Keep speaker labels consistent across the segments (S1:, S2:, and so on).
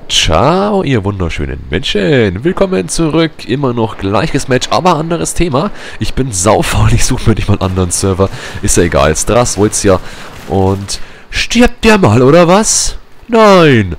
S1: Ciao, ihr wunderschönen Menschen. Willkommen zurück. Immer noch gleiches Match, aber anderes Thema. Ich bin saufaul, ich suche mir nicht mal einen anderen Server. Ist ja egal, Stras wollt's ja. Und stirbt der mal, oder was? Nein.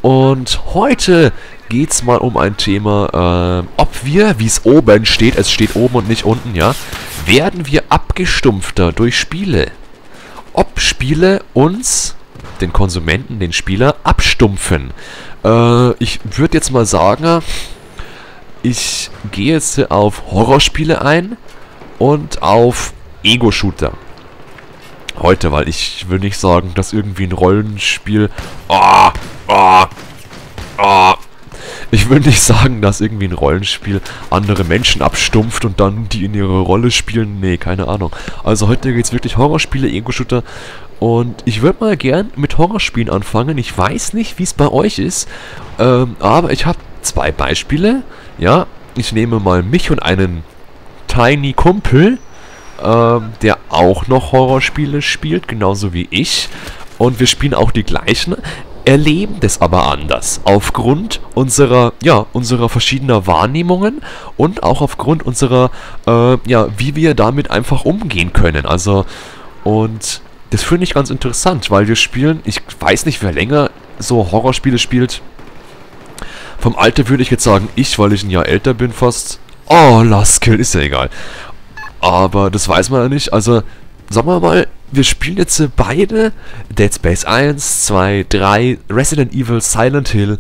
S1: Und heute geht's mal um ein Thema, ob wir, wie es oben steht, es steht oben und nicht unten, ja, werden wir abgestumpfter durch Spiele? Ob Spiele uns, den Konsumenten, den Spieler, abstumpfen? Ich würde jetzt mal sagen, ich gehe jetzt auf Horrorspiele ein und auf Ego-Shooter. Heute, weil ich will nicht sagen, dass irgendwie ein Rollenspiel... Ich will nicht sagen, dass irgendwie ein Rollenspiel andere Menschen abstumpft und dann die in ihre Rolle spielen. Nee, keine Ahnung. Also heute geht es wirklich Horrorspiele, Ego-Shooter. Und ich würde mal gern mit Horrorspielen anfangen. Ich weiß nicht, wie es bei euch ist. Aber ich habe zwei Beispiele. Ja, ich nehme mal mich und einen Tiny Kumpel, der auch noch Horrorspiele spielt, genauso wie ich. Und wir spielen auch die gleichen. Erleben das aber anders, aufgrund unserer verschiedener Wahrnehmungen und auch aufgrund unserer, wie wir damit einfach umgehen können. Also, und das finde ich ganz interessant, weil wir spielen, ich weiß nicht, wer länger so Horrorspiele spielt. Vom Alter würde ich jetzt sagen, weil ich ein Jahr älter bin fast. Oh, Last Kill, ist ja egal. Aber das weiß man ja nicht, also, sagen wir mal, wir spielen jetzt beide Dead Space 1, 2, 3, Resident Evil, Silent Hill,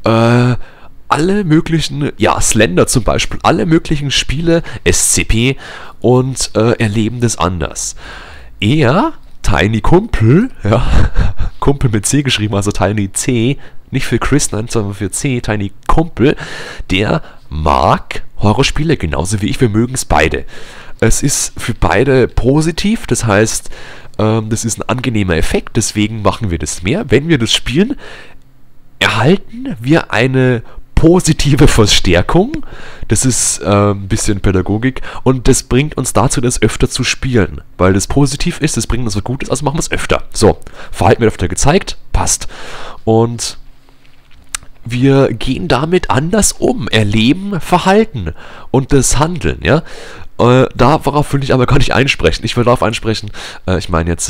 S1: alle möglichen, ja, Slender zum Beispiel, alle möglichen Spiele, SCP und erleben das anders. Er, Tiny Kumpel, ja, Kumpel mit C geschrieben, also Tiny C, nicht für Chris, nein, sondern für C, Tiny Kumpel, der mag Horrorspiele genauso wie ich, wir mögen es beide. Es ist für beide positiv, das heißt, das ist ein angenehmer Effekt, deswegen machen wir das mehr. Wenn wir das spielen, erhalten wir eine positive Verstärkung, das ist ein bisschen Pädagogik und das bringt uns dazu, das öfter zu spielen, weil das positiv ist, das bringt uns was Gutes, also machen wir es öfter. So, Verhalten wird öfter gezeigt, passt. Und wir gehen damit anders um, erleben Verhalten und das Handeln, ja. Darauf will ich aber gar nicht einsprechen. Ich will darauf einsprechen, ich meine jetzt,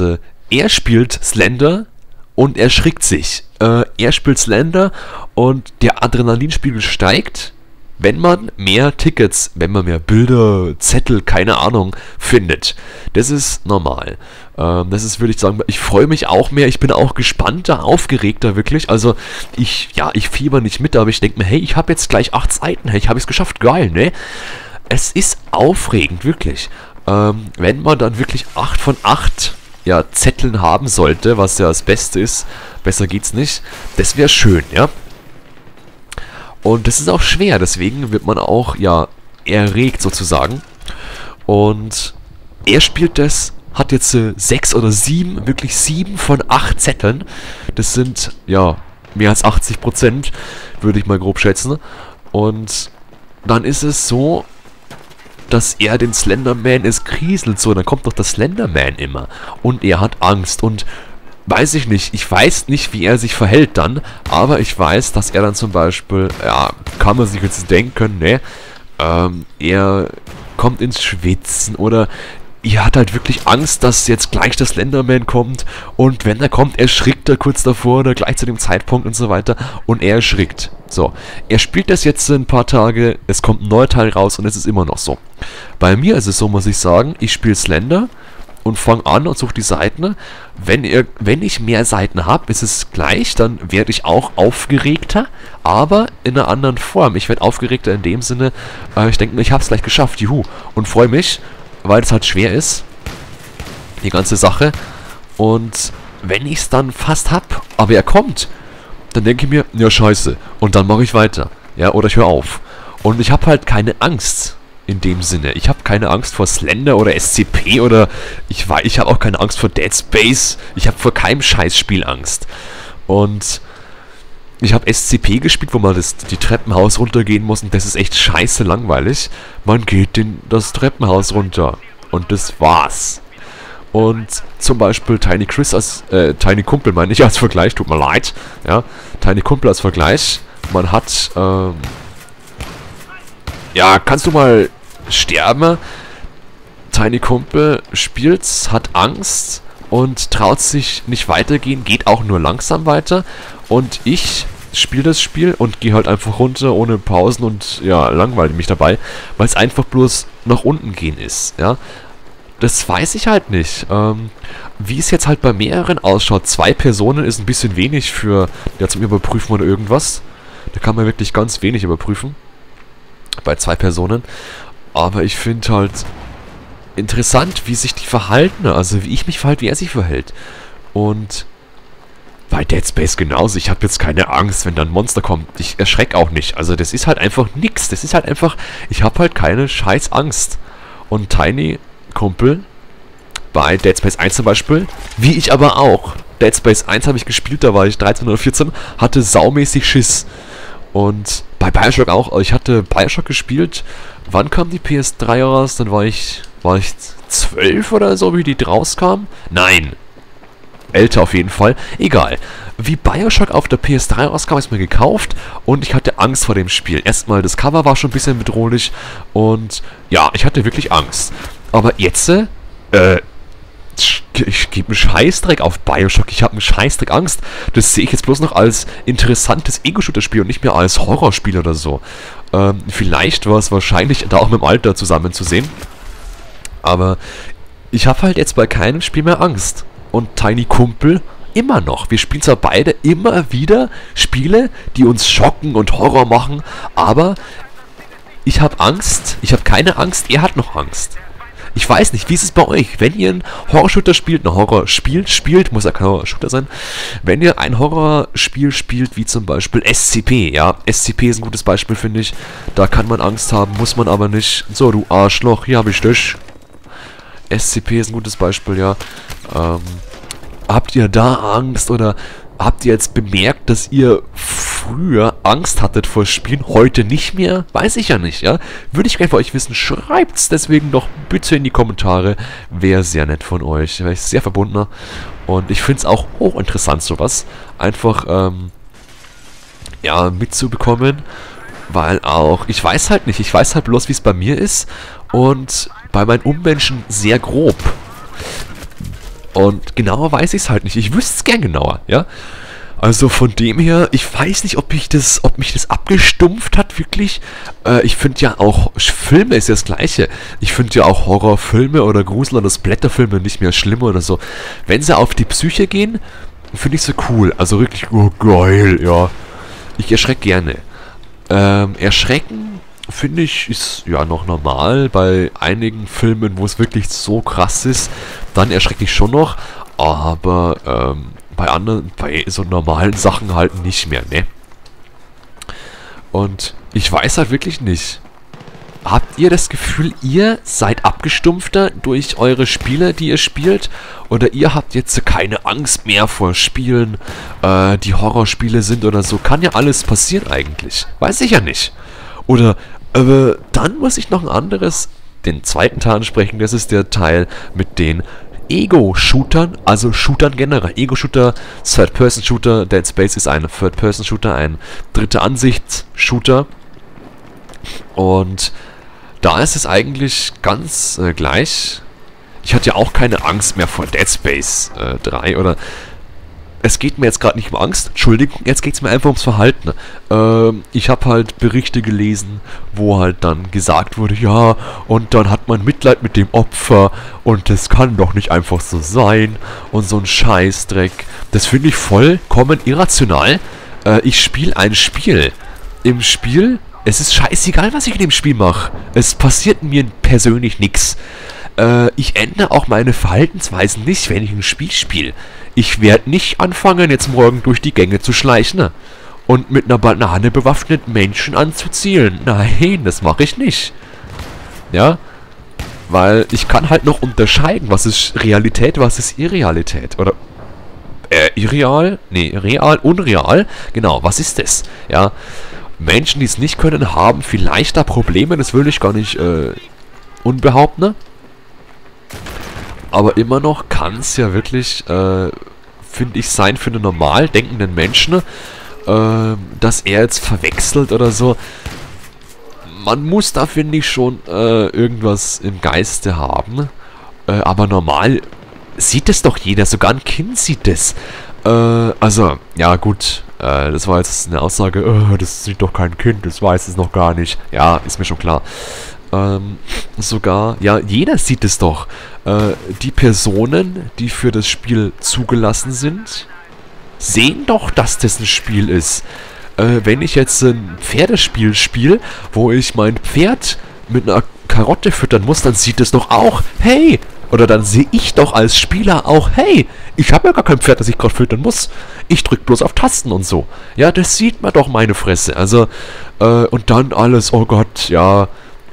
S1: er spielt Slender und er schrickt sich. Er spielt Slender und der Adrenalinspiegel steigt, wenn man mehr Tickets, wenn man mehr Bilder, Zettel, keine Ahnung, findet. Das ist normal. Das ist, würde ich sagen, ich freue mich auch mehr, ich bin auch gespannter, aufgeregter wirklich. Also, ich fieber nicht mit, aber ich denke mir, hey, ich habe jetzt gleich 8 Seiten, hey, ich habe es geschafft, geil, ne? Es ist aufregend, wirklich. Wenn man dann wirklich 8 von 8 Zetteln haben sollte, was ja das Beste ist, besser geht's nicht, das wäre schön, ja. Und das ist auch schwer, deswegen wird man auch, erregt sozusagen. Und er spielt das, hat jetzt 6 oder 7, wirklich 7 von 8 Zetteln. Das sind, mehr als 80%, würde ich mal grob schätzen. Und dann ist es so, dass er den Slenderman, es kriselt so, dann kommt doch der Slenderman immer. Und er hat Angst und weiß ich nicht, wie er sich verhält dann, aber ich weiß, dass er dann zum Beispiel, kann man sich jetzt denken, ne, er kommt ins Schwitzen oder er hat halt wirklich Angst, dass jetzt gleich der Slenderman kommt und wenn er kommt, erschrickt er kurz davor oder gleich zu dem Zeitpunkt und so weiter und er erschrickt. So, er spielt das jetzt ein paar Tage, es kommt ein neuer Teil raus und es ist immer noch so. Bei mir ist es so, muss ich sagen, ich spiele Slender und fange an und suche die Seiten. Wenn ich mehr Seiten habe, ist es gleich, dann werde ich auch aufgeregter, aber in einer anderen Form. Ich werde aufgeregter in dem Sinne, ich denke mir, ich habe es gleich geschafft, juhu, und freue mich, weil es halt schwer ist, die ganze Sache. Und wenn ich es dann fast hab, aber er kommt, dann denke ich mir, ja scheiße, und dann mache ich weiter, ja, oder ich höre auf. Und ich habe halt keine Angst in dem Sinne. Ich habe keine Angst vor Slender oder SCP oder ich habe auch keine Angst vor Dead Space. Ich habe vor keinem Scheißspiel Angst. Und ich habe SCP gespielt, wo man die Treppenhaus runtergehen muss und das ist echt scheiße langweilig. Man geht das Treppenhaus runter und das war's. Und zum Beispiel Tiny Chris als, Tiny Kumpel meine ich als Vergleich, tut mir leid, ja, Tiny Kumpel als Vergleich. Man hat, ja, kannst du mal sterben? Tiny Kumpel spielt's, hat Angst und traut sich nicht weitergehen, geht auch nur langsam weiter. Und ich spiele das Spiel und gehe halt einfach runter ohne Pausen und ja, langweile mich dabei, weil es einfach bloß nach unten gehen ist, ja. Das weiß ich halt nicht. Wie es jetzt halt bei mehreren ausschaut, 2 Personen ist ein bisschen wenig für, ja, zum Überprüfen oder irgendwas. Da kann man wirklich ganz wenig überprüfen. Bei 2 Personen. Aber ich finde halt interessant, wie sich die verhalten. Also wie ich mich verhalte, wie er sich verhält. Und bei Dead Space genauso. Ich habe jetzt keine Angst, wenn da ein Monster kommt. Ich erschrecke auch nicht. Also das ist halt einfach nix. Das ist halt einfach, ich habe halt keine scheiß Angst. Und Tiny Kumpel bei Dead Space 1 zum Beispiel, wie ich aber auch. Dead Space 1 habe ich gespielt, da war ich 13 oder 14, hatte saumäßig Schiss. Und bei Bioshock auch. Ich hatte Bioshock gespielt. Wann kam die PS3 raus? Dann war ich 12 oder so, wie die rauskam? Nein. Älter auf jeden Fall. Egal. Wie Bioshock auf der PS3 rauskam, habe ich es mir gekauft und ich hatte Angst vor dem Spiel. Erstmal, das Cover war schon ein bisschen bedrohlich und ja, ich hatte wirklich Angst. Aber jetzt, ich gebe einen Scheißdreck auf Bioshock. Ich habe einen Scheißdreck Angst. Das sehe ich jetzt bloß noch als interessantes Ego-Shooter-Spiel und nicht mehr als Horrorspiel oder so. Vielleicht war es wahrscheinlich da auch mit dem Alter zusammenzusehen. Aber ich habe halt jetzt bei keinem Spiel mehr Angst. Und Tiny Kumpel immer noch. Wir spielen zwar beide immer wieder Spiele, die uns schocken und Horror machen, aber ich habe Angst. Ich habe keine Angst. Er hat noch Angst. Ich weiß nicht, wie ist es bei euch? Wenn ihr ein Horror-Shooter spielt, muss ja kein Horror-Shooter sein. Wenn ihr ein Horrorspiel spielt, wie zum Beispiel SCP, ja, SCP ist ein gutes Beispiel, finde ich. Da kann man Angst haben, muss man aber nicht. So, du Arschloch, hier habe ich dich. SCP ist ein gutes Beispiel, ja. Habt ihr da Angst oder habt ihr jetzt bemerkt, dass ihr früher Angst hattet vor Spielen, heute nicht mehr? Weiß ich ja nicht, ja. Würde ich gerne von euch wissen, schreibt's deswegen doch bitte in die Kommentare. Wäre sehr nett von euch, wäre ich sehr verbundener. Und ich finde es auch hochinteressant, sowas einfach, ja, mitzubekommen. Weil auch, ich weiß halt nicht, ich weiß halt bloß, wie es bei mir ist. Und bei meinen Ummenschen sehr grob. Und genauer weiß ich es halt nicht. Ich wüsste es gern genauer, ja. Also von dem her, ich weiß nicht, ob mich das abgestumpft hat, wirklich. Ich finde ja auch, Filme ist ja das Gleiche. Ich finde ja auch Horrorfilme oder Grusel- oder Splatterfilme nicht mehr schlimm oder so. Wenn sie auf die Psyche gehen, finde ich sie cool. Also wirklich, oh geil, ja. Ich erschrecke gerne. Erschrecken, finde ich, ist ja noch normal. Bei einigen Filmen, wo es wirklich so krass ist, dann erschrecke ich schon noch. Aber bei so normalen Sachen halt nicht mehr, ne? Und ich weiß halt wirklich nicht. Habt ihr das Gefühl, ihr seid abgestumpfter durch eure Spiele, die ihr spielt? Oder ihr habt jetzt keine Angst mehr vor Spielen, die Horrorspiele sind oder so? Kann ja alles passieren eigentlich. Weiß ich ja nicht. Oder, dann muss ich noch den zweiten Teil ansprechen. Das ist der Teil mit den Ego-Shootern, also Shootern generell. Ego-Shooter, Third-Person-Shooter, Dead Space ist ein Third-Person-Shooter, ein dritte-Ansicht-Shooter. Und da ist es eigentlich ganz gleich. Ich hatte ja auch keine Angst mehr vor Dead Space 3 oder... Es geht mir jetzt gerade nicht um Angst, Entschuldigung, jetzt geht es mir einfach ums Verhalten. Ich habe halt Berichte gelesen, wo halt dann gesagt wurde, ja, und dann hat man Mitleid mit dem Opfer und das kann doch nicht einfach so sein und so ein Scheißdreck. Das finde ich vollkommen irrational. Ich spiele ein Spiel. Im Spiel, es ist scheißegal, was ich in dem Spiel mache. Es passiert mir persönlich nichts. Ich ändere auch meine Verhaltensweisen nicht, wenn ich ein Spiel spiele. Ich werde nicht anfangen, jetzt morgen durch die Gänge zu schleichen und mit einer Banane bewaffnet Menschen anzuzielen. Nein, das mache ich nicht. Ja, weil ich kann halt noch unterscheiden, was ist Realität, was ist Irrealität. Oder, irreal? Nee, real, unreal. Genau, was ist das? Ja, Menschen, die es nicht können, haben vielleicht da Probleme, das will ich gar nicht unbehaupten. Aber immer noch kann es ja wirklich, finde ich, sein für einen normal denkenden Menschen, dass er jetzt verwechselt oder so. Man muss da, finde ich, schon irgendwas im Geiste haben. Aber normal sieht es doch jeder, sogar ein Kind sieht es. Also, ja gut, das war jetzt eine Aussage, das sieht doch kein Kind, das weiß es noch gar nicht. Ja, ist mir schon klar. Sogar, ja, jeder sieht es doch. Die Personen, die für das Spiel zugelassen sind, sehen doch, dass das ein Spiel ist. Wenn ich jetzt ein Pferdespiel spiele, wo ich mein Pferd mit einer Karotte füttern muss, dann sieht es doch auch, hey, oder dann sehe ich doch als Spieler auch, hey, ich habe ja gar kein Pferd, das ich gerade füttern muss. Ich drücke bloß auf Tasten und so. Ja, das sieht man doch, meine Fresse. Also, und dann alles, oh Gott, ja,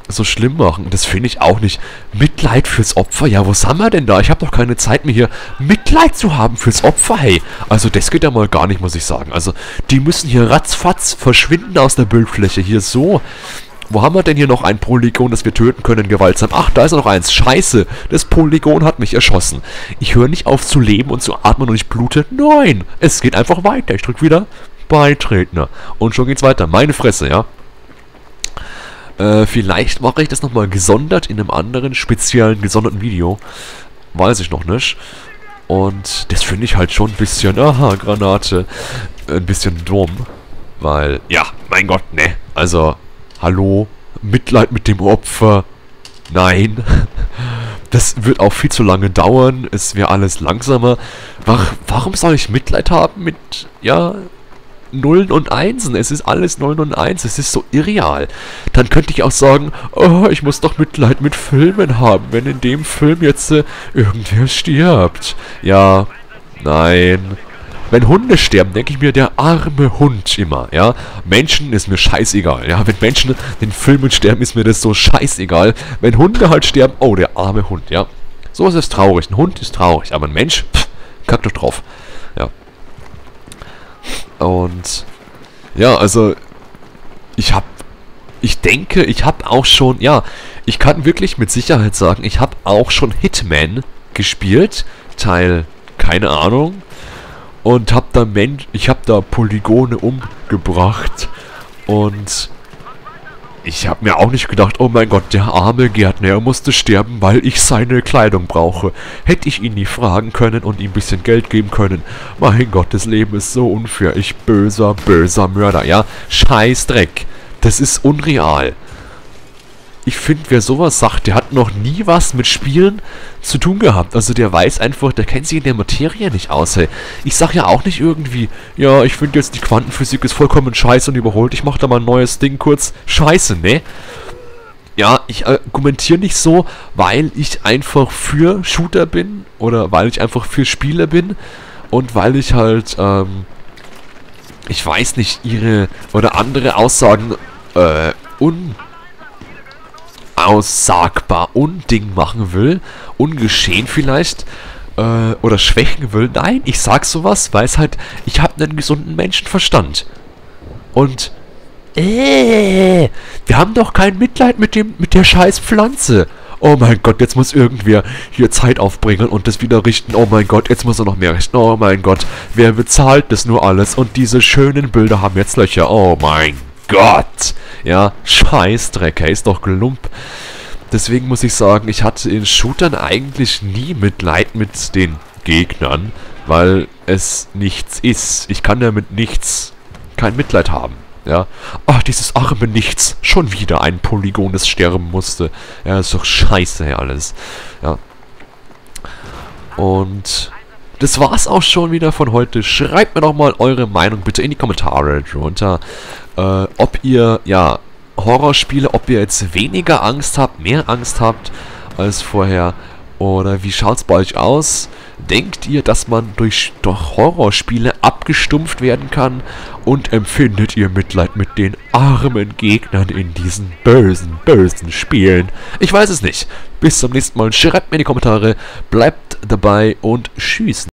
S1: so schlimm machen. Das finde ich auch nicht. Mitleid fürs Opfer? Ja, wo sind wir denn da? Ich habe doch keine Zeit mehr hier Mitleid zu haben fürs Opfer, hey. Also das geht ja mal gar nicht, muss ich sagen. Also die müssen hier ratzfatz verschwinden aus der Bildfläche. Hier so. Wo haben wir denn hier noch ein Polygon, das wir töten können, gewaltsam? Ach, da ist noch eins. Scheiße, das Polygon hat mich erschossen. Ich höre nicht auf zu leben und zu atmen und ich blute. Nein, es geht einfach weiter. Ich drücke wieder Beitreten. Und schon geht's weiter. Meine Fresse, ja. Vielleicht mache ich das nochmal gesondert in einem anderen, speziellen, gesonderten Video. Weiß ich noch nicht. Und das finde ich halt schon ein bisschen, aha, Granate, ein bisschen dumm. Weil, ja, mein Gott, ne. Also, hallo, Mitleid mit dem Opfer. Nein. Das wird auch viel zu lange dauern. Es wäre alles langsamer. Warum soll ich Mitleid haben mit, ja, Nullen und Einsen? Es ist alles Nullen und Eins. Es ist so irreal. Dann könnte ich auch sagen, oh, ich muss doch Mitleid mit Filmen haben, wenn in dem Film jetzt irgendwer stirbt. Ja, nein. Wenn Hunde sterben, denke ich mir, der arme Hund immer, ja. Menschen ist mir scheißegal, ja. Wenn Menschen in Filmen sterben, ist mir das so scheißegal. Wenn Hunde halt sterben, oh, der arme Hund, ja. So ist es traurig. Ein Hund ist traurig, aber ein Mensch, kack doch drauf. Ja. Und, ja, also, ich denke, ich habe auch schon, ja, ich kann wirklich mit Sicherheit sagen, ich habe auch schon Hitman gespielt, Teil, keine Ahnung, und ich habe da Polygone umgebracht und ich habe mir auch nicht gedacht, oh mein Gott, der arme Gärtner, er musste sterben, weil ich seine Kleidung brauche. Hätte ich ihn nie fragen können und ihm ein bisschen Geld geben können. Mein Gott, das Leben ist so unfair. Ich böser, böser Mörder, ja? Scheißdreck. Das ist unreal. Ich finde, wer sowas sagt, der hat noch nie was mit Spielen zu tun gehabt. Also der weiß einfach, der kennt sich in der Materie nicht aus, hey. Ich sag ja auch nicht irgendwie, ja, ich finde jetzt die Quantenphysik ist vollkommen scheiße und überholt. Ich mach da mal ein neues Ding kurz. Scheiße, ne? Ja, ich argumentiere nicht so, weil ich einfach für Shooter bin oder weil ich einfach für Spiele bin und weil ich halt, ich weiß nicht, ihre oder andere Aussagen, aussagbar Unding machen will, ungeschehen vielleicht, oder schwächen will. Nein, ich sag sowas, weil es halt, ich habe einen gesunden Menschenverstand. Und, wir haben doch kein Mitleid mit der scheiß Pflanze. Oh mein Gott, jetzt muss irgendwer hier Zeit aufbringen und das wieder richten. Oh mein Gott, jetzt muss er noch mehr richten. Oh mein Gott, wer bezahlt das nur alles? Und diese schönen Bilder haben jetzt Löcher. Oh mein Gott. Ja, Scheißdreck, er ist doch Glump. Deswegen muss ich sagen, ich hatte in Shootern eigentlich nie Mitleid mit den Gegnern, weil es nichts ist. Ich kann ja mit nichts kein Mitleid haben. Ja, ach, dieses arme Nichts. Schon wieder ein Polygon, das sterben musste. Ja, ist doch scheiße hier alles. Ja. Und das war's auch schon wieder von heute. Schreibt mir doch mal eure Meinung bitte in die Kommentare drunter. Ob ihr, ja, Horrorspiele, ob ihr jetzt weniger Angst habt, mehr Angst habt als vorher. Oder wie schaut's bei euch aus? Denkt ihr, dass man durch Horrorspiele abgestumpft werden kann? Und empfindet ihr Mitleid mit den armen Gegnern in diesen bösen, bösen Spielen? Ich weiß es nicht. Bis zum nächsten Mal. Schreibt mir in die Kommentare. Bleibt dabei und tschüss.